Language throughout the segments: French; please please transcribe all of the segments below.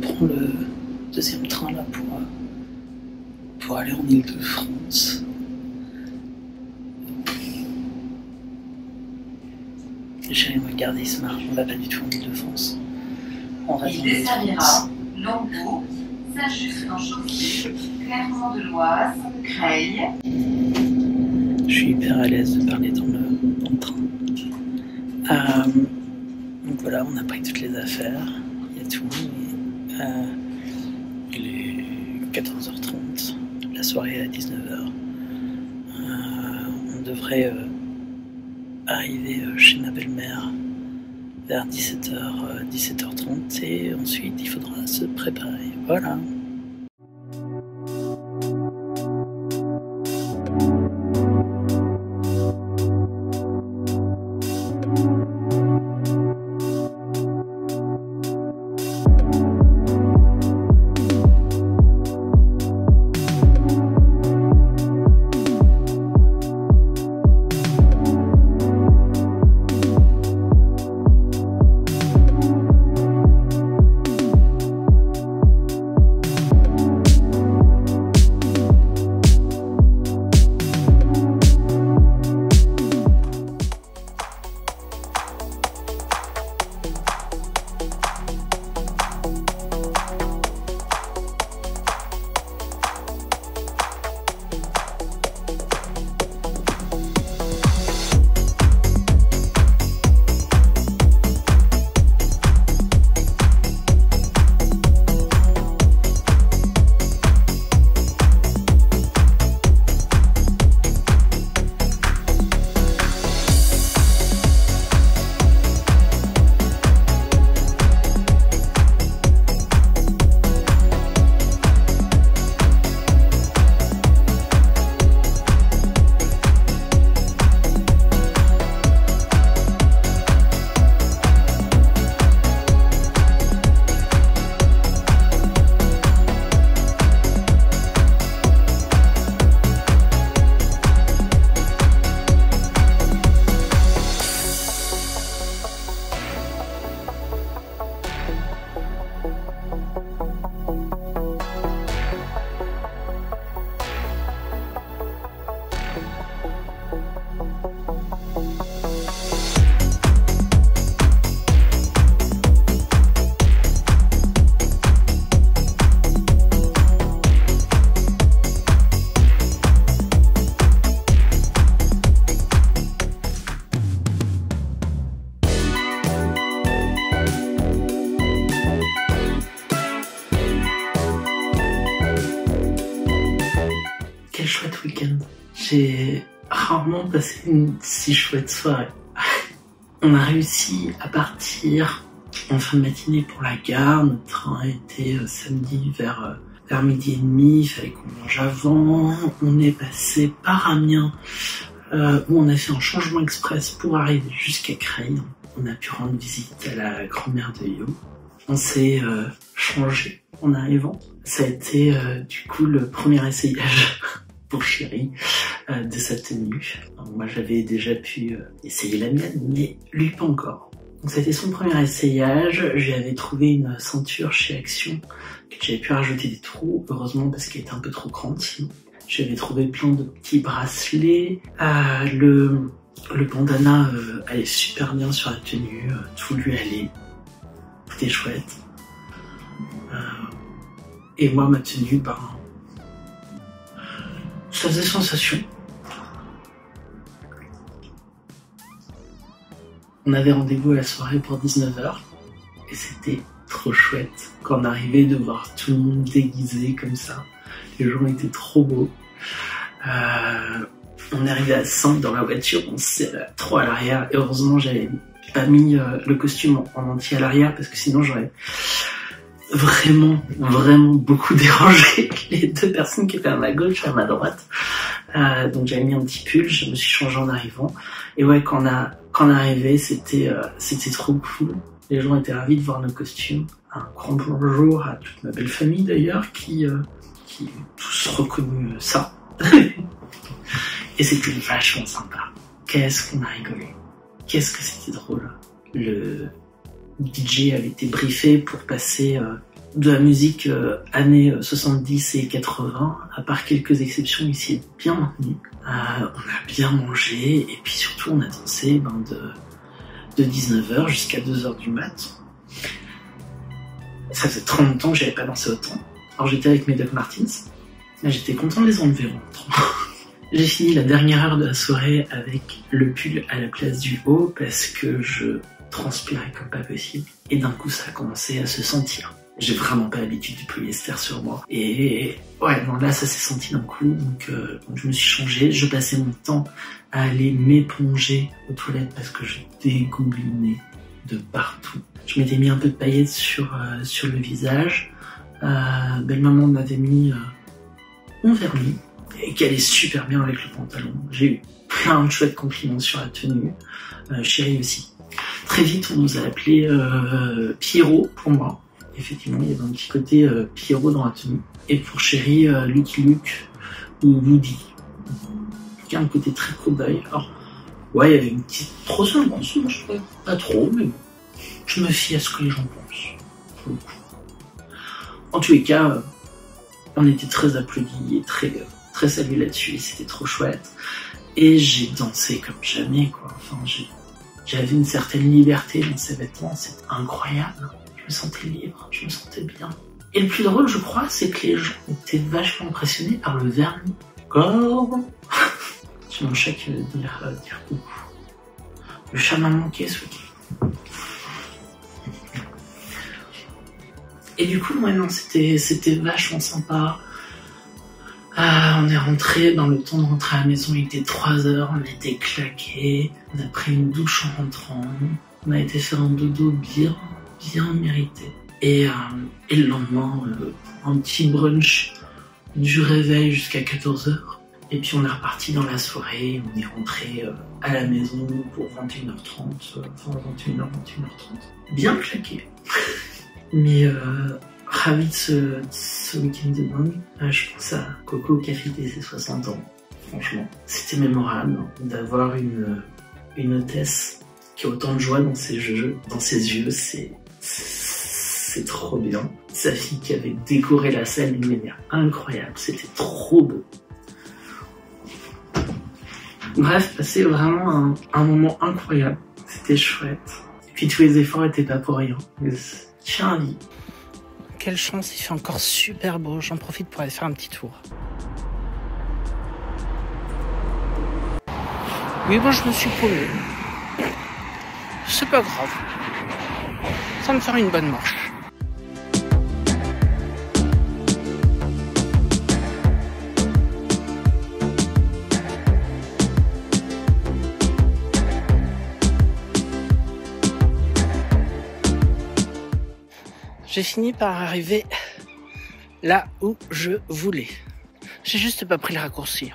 prend le deuxième train là pour aller en Île-de-France. Chérie me regarde, il se marre, on va pas du tout en Île-de-France. On reste en Île-de-France. Longbourg, Saint-Just-en-Chaussée, Clermont-de-Loise, Creil. Je suis hyper à l'aise de parler dans le train. Donc voilà, on a pris toutes les affaires, il y a tout. Il est 14h30, la soirée est à 19h. On devrait arriver chez ma belle-mère vers 17h30 et ensuite il faudra se préparer. Voilà. Quel chouette week-end. J'ai rarement passé une si chouette soirée. On a réussi à partir en fin de matinée pour la gare. Notre train était samedi vers midi et demi. Il fallait qu'on mange avant. On est passé par Amiens où on a fait un changement express pour arriver jusqu'à Creil. On a pu rendre visite à la grand-mère de Yo. On s'est changé en arrivant. Ça a été du coup le premier essayage pour Chéri de sa tenue. Alors, moi j'avais déjà pu essayer la mienne, mais lui pas encore. Donc c'était son premier essayage. J'avais trouvé une ceinture chez Action que j'avais pu rajouter des trous, heureusement parce qu'elle était un peu trop grande sinon. J'avais trouvé plein de petits bracelets. Le bandana allait super bien sur la tenue, tout lui allait. C'était chouette. Et moi ma tenue, ça faisait sensation. On avait rendez-vous à la soirée pour 19h et c'était trop chouette quand on arrivait de voir tout le monde déguisé comme ça. Les gens étaient trop beaux. On est arrivé à 5 dans la voiture, on s'est à 3 à l'arrière. Et heureusement j'avais pas mis le costume en entier à l'arrière parce que sinon j'aurais vraiment beaucoup dérangé les deux personnes qui étaient à ma gauche et à ma droite. Donc j'avais mis un petit pull, je me suis changé en arrivant. Et ouais, quand on est arrivé, c'était trop cool. Les gens étaient ravis de voir nos costumes. Un grand bonjour à toute ma belle famille d'ailleurs, qui tous reconnu ça. Et c'était vachement sympa. Qu'est-ce qu'on a rigolé. Qu'est-ce que c'était drôle. Le DJ avait été briefé pour passer de la musique années 70 et 80, à part quelques exceptions, ici est bien maintenu. On a bien mangé et puis surtout on a dansé de 19h jusqu'à 2h du mat. Ça faisait 30 ans que j'avais pas dansé autant. Alors j'étais avec mes Doc Martens, là j'étais content de les enlever en rentrant. J'ai fini la dernière heure de la soirée avec le pull à la place du haut parce que je transpirais comme pas possible. Et d'un coup ça a commencé à se sentir. J'ai vraiment pas l'habitude du polyester sur moi. Et ouais, non, là ça s'est senti d'un coup, donc je me suis changé. Je passais mon temps à aller m'éponger aux toilettes parce que je dégoulinais de partout. Je m'étais mis un peu de paillettes sur le visage. Belle-maman m'avait mis mon vernis et qui allait super bien avec le pantalon. J'ai eu plein de chouettes compliments sur la tenue. Chérie aussi. Très vite, on nous a appelé Pierrot pour moi. Effectivement, il y avait un petit côté Pierrot dans la tenue. Et pour Chérie, Lucky Luke ou Woody. Il y a un côté très cow-boy. Alors, ouais, il y avait une petite profonde mensonge, je trouvais. Pas trop, mais bon. Je me fie à ce que les gens pensent. Pour le coup. En tous les cas, on était très applaudis et très salués là-dessus. C'était trop chouette. Et j'ai dansé comme jamais, quoi. Enfin, j'avais une certaine liberté dans ces vêtements. C'était incroyable. Je me sentais libre, je me sentais bien. Et le plus drôle, je crois, c'est que les gens étaient vachement impressionnés par le vernis. Encore. C'est mon chat qui veut dire coucou. Le chat m'a manqué ce week-end. Et du coup, ouais, non, c'était vachement sympa. On est rentré, dans le temps de rentrer à la maison, il était 3h, on était claqués. On a pris une douche en rentrant. On a été faire un dodo bien mérité. Et le lendemain, un petit brunch du réveil jusqu'à 14h. Et puis on est reparti dans la soirée, on est rentré à la maison pour 21h30, enfin 21h, 21h30. Bien claqué. Mais ravi de ce week-end de dingue. Je pense à Coco qui a fêté ses 60 ans. Franchement, c'était mémorable d'avoir une hôtesse qui a autant de joie dans ses yeux, c'est trop bien. Sa fille qui avait décoré la salle d'une manière incroyable, c'était trop beau. Bref, passer vraiment un moment incroyable, c'était chouette. Et puis tous les efforts étaient pas pour rien. Tiens, vie. Quelle chance, il fait encore super beau, j'en profite pour aller faire un petit tour. Oui, bon, je me suis paumé. C'est pas grave. Ça me fera une bonne marche. J'ai fini par arriver là où je voulais. J'ai juste pas pris le raccourci.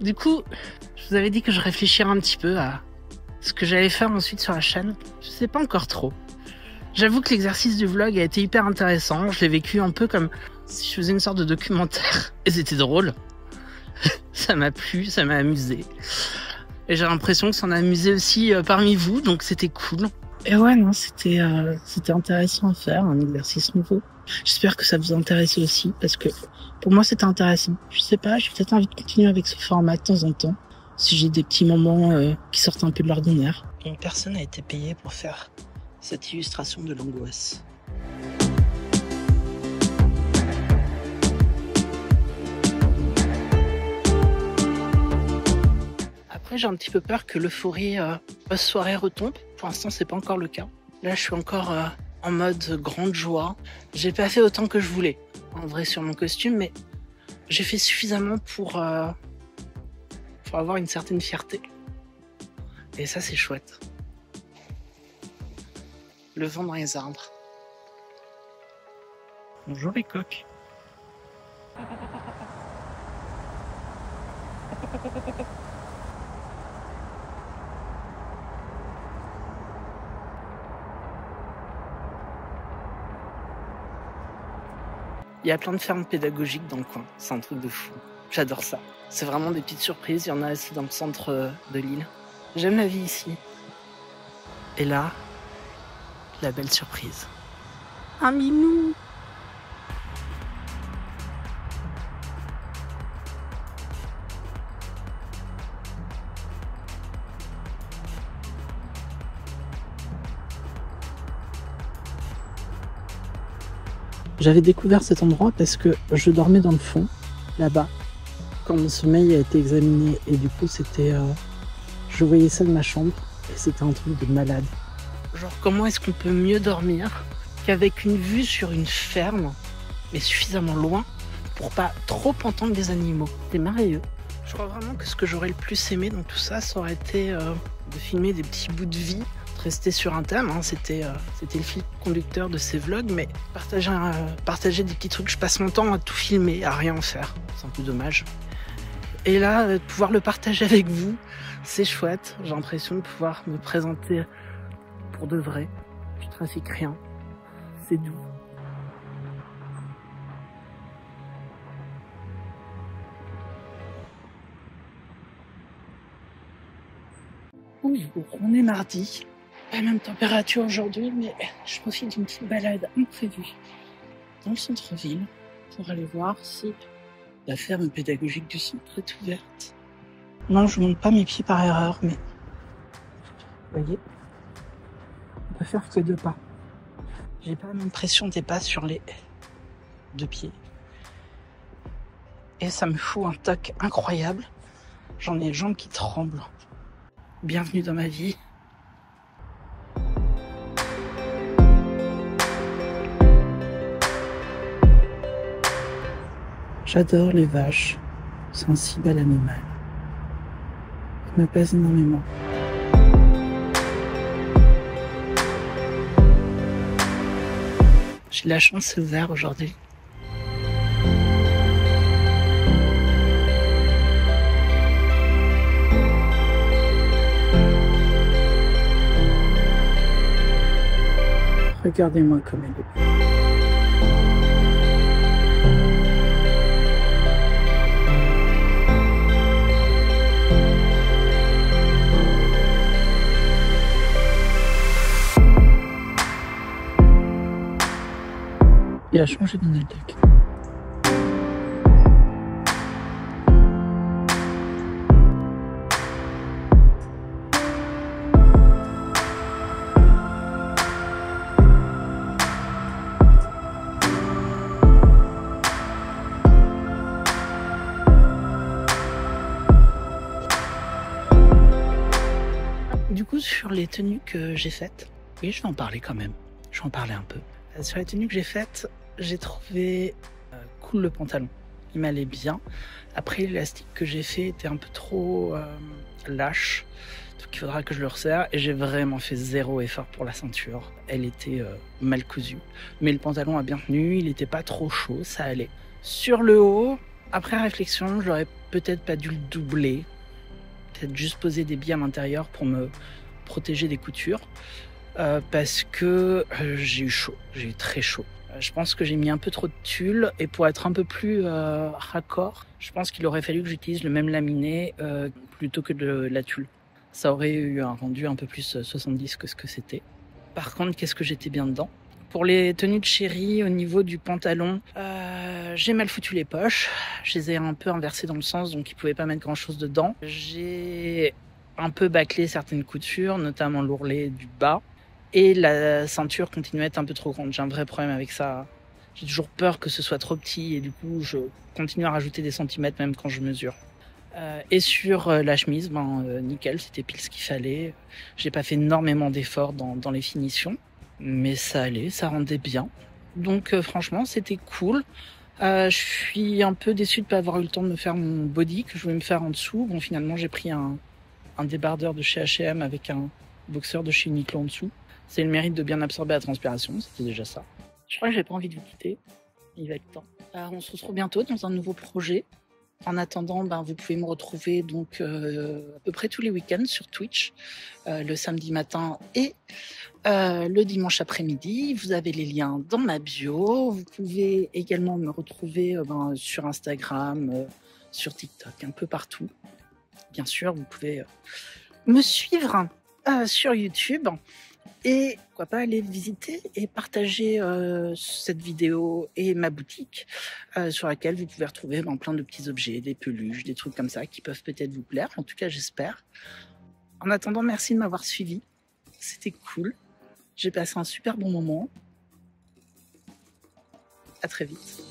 Du coup, je vous avais dit que je réfléchirais un petit peu à ce que j'allais faire ensuite sur la chaîne. Je sais pas encore trop. J'avoue que l'exercice du vlog a été hyper intéressant. Je l'ai vécu un peu comme si je faisais une sorte de documentaire. Et c'était drôle. Ça m'a plu, ça m'a amusé. Et j'ai l'impression que ça en a amusé aussi parmi vous, donc c'était cool. Et ouais, non, c'était intéressant à faire, un exercice nouveau. J'espère que ça vous intéresse aussi, parce que pour moi c'était intéressant. Je sais pas, j'ai peut-être envie de continuer avec ce format de temps en temps, si j'ai des petits moments qui sortent un peu de l'ordinaire. Donc personne n'a été payé pour faire cette illustration de l'angoisse. Après, j'ai un petit peu peur que l'euphorie post-soirée retombe. Pour l'instant, c'est pas encore le cas. Là, je suis encore en mode grande joie. J'ai pas fait autant que je voulais, en vrai, sur mon costume, mais j'ai fait suffisamment pour avoir une certaine fierté. Et ça, c'est chouette. Le vent dans les arbres. Bonjour les coqs. Il y a plein de fermes pédagogiques dans le coin, c'est un truc de fou. J'adore ça. C'est vraiment des petites surprises, il y en a aussi dans le centre de l'île. J'aime la vie ici. Et là, la belle surprise. Un minou! J'avais découvert cet endroit parce que je dormais dans le fond, là-bas, quand mon sommeil a été examiné. Et du coup, c'était... je voyais ça de ma chambre et c'était un truc de malade. Genre, comment est-ce qu'on peut mieux dormir qu'avec une vue sur une ferme, mais suffisamment loin pour pas trop entendre les animaux? C'est merveilleux. Je crois vraiment que ce que j'aurais le plus aimé dans tout ça, ça aurait été de filmer des petits bouts de vie, de rester sur un thème, hein. C'était le fil conducteur de ces vlogs, mais partager des petits trucs. Je passe mon temps à tout filmer, à rien en faire. C'est un peu dommage. Et là, de pouvoir le partager avec vous, c'est chouette. J'ai l'impression de pouvoir me présenter pour de vrai. Je trafique rien. C'est doux. Bonjour, on est mardi. Pas la même température aujourd'hui, mais je profite d'une petite balade imprévue dans le centre-ville pour aller voir si la ferme pédagogique du centre est ouverte. Non, je monte pas mes pieds par erreur, mais vous voyez, on peut faire que 2 pas. J'ai pas la même pression des pas sur les 2 pieds. Et ça me fout un toc incroyable. J'en ai les jambes qui tremblent. Bienvenue dans ma vie. J'adore les vaches. C'est un si bel animal. Il m'apaise énormément. J'ai de la chance, c'est ouvert aujourd'hui. Regardez-moi comme elle est belle. Il a changé de Naltec. Du coup, sur les tenues que j'ai faites, oui, je vais en parler quand même. Je vais en parler un peu. Sur les tenues que j'ai faites, j'ai trouvé cool le pantalon. Il m'allait bien. Après, l'élastique que j'ai fait était un peu trop lâche. Donc il faudra que je le resserre. Et j'ai vraiment fait 0 effort pour la ceinture. Elle était mal cousue. Mais le pantalon a bien tenu. Il n'était pas trop chaud. Ça allait. Sur le haut, après réflexion, j'aurais peut-être pas dû le doubler. Peut-être juste poser des billes à l'intérieur pour me protéger des coutures. Parce que j'ai eu chaud. J'ai eu très chaud. Je pense que j'ai mis un peu trop de tulle et pour être un peu plus raccord, je pense qu'il aurait fallu que j'utilise le même laminé plutôt que de la tulle. Ça aurait eu un rendu un peu plus 70 que ce que c'était. Par contre, qu'est-ce que j'étais bien dedans? Pour les tenues de chérie, au niveau du pantalon, j'ai mal foutu les poches. Je les ai un peu inversées dans le sens, donc il ne pouvait pas mettre grand-chose dedans. J'ai un peu bâclé certaines coutures, notamment l'ourlet du bas. Et la ceinture continuait à être un peu trop grande. J'ai un vrai problème avec ça. J'ai toujours peur que ce soit trop petit et du coup, je continue à rajouter des centimètres même quand je mesure. Et sur la chemise, nickel, c'était pile ce qu'il fallait. J'ai pas fait énormément d'efforts dans les finitions, mais ça allait, ça rendait bien. Donc franchement, c'était cool. Je suis un peu déçue de ne pas avoir eu le temps de me faire mon body que je voulais me faire en dessous. Bon, finalement, j'ai pris un débardeur de chez H&M avec un boxeur de chez Uniqlo en dessous. C'est le mérite de bien absorber la transpiration, c'était déjà ça. Je crois que j'ai pas envie de vous quitter. Il va être temps. On se retrouve bientôt dans un nouveau projet. En attendant, vous pouvez me retrouver donc à peu près tous les week-ends sur Twitch, le samedi matin et le dimanche après-midi. Vous avez les liens dans ma bio. Vous pouvez également me retrouver sur Instagram, sur TikTok, un peu partout. Bien sûr, vous pouvez me suivre sur YouTube. Et pourquoi pas aller visiter et partager cette vidéo et ma boutique sur laquelle vous pouvez retrouver plein de petits objets, des peluches, des trucs comme ça qui peuvent peut-être vous plaire. En tout cas, j'espère. En attendant, merci de m'avoir suivi. C'était cool. J'ai passé un super bon moment. À très vite.